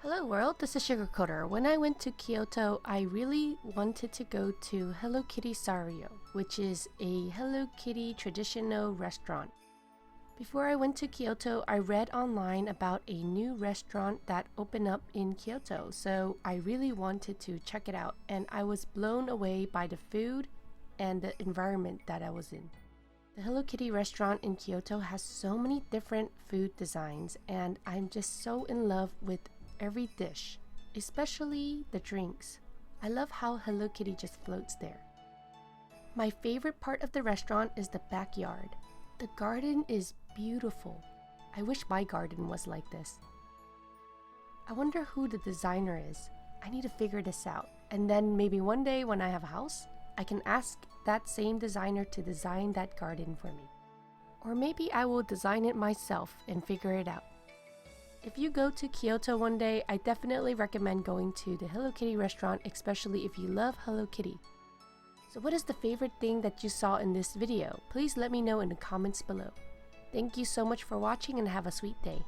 Hello world, this is Sugarcoder. When I went to Kyoto, I really wanted to go to Hello Kitty Saryo, which is a Hello Kitty traditional restaurant. Before I went to Kyoto, I read online about a new restaurant that opened up in Kyoto, so I really wanted to check it out, and I was blown away by the food and the environment that I was in. The Hello Kitty restaurant in Kyoto has so many different food designs, and I'm just so in love with every dish, especially the drinks. I love how Hello Kitty just floats there. My favorite part of the restaurant is the backyard. The garden is beautiful. I wish my garden was like this. I wonder who the designer is. I need to figure this out. And then maybe one day when I have a house, I can ask that same designer to design that garden for me. Or maybe I will design it myself and figure it out. If you go to Kyoto one day, I definitely recommend going to the Hello Kitty restaurant, especially if you love Hello Kitty. So what is the favorite thing that you saw in this video? Please let me know in the comments below. Thank you so much for watching and have a sweet day.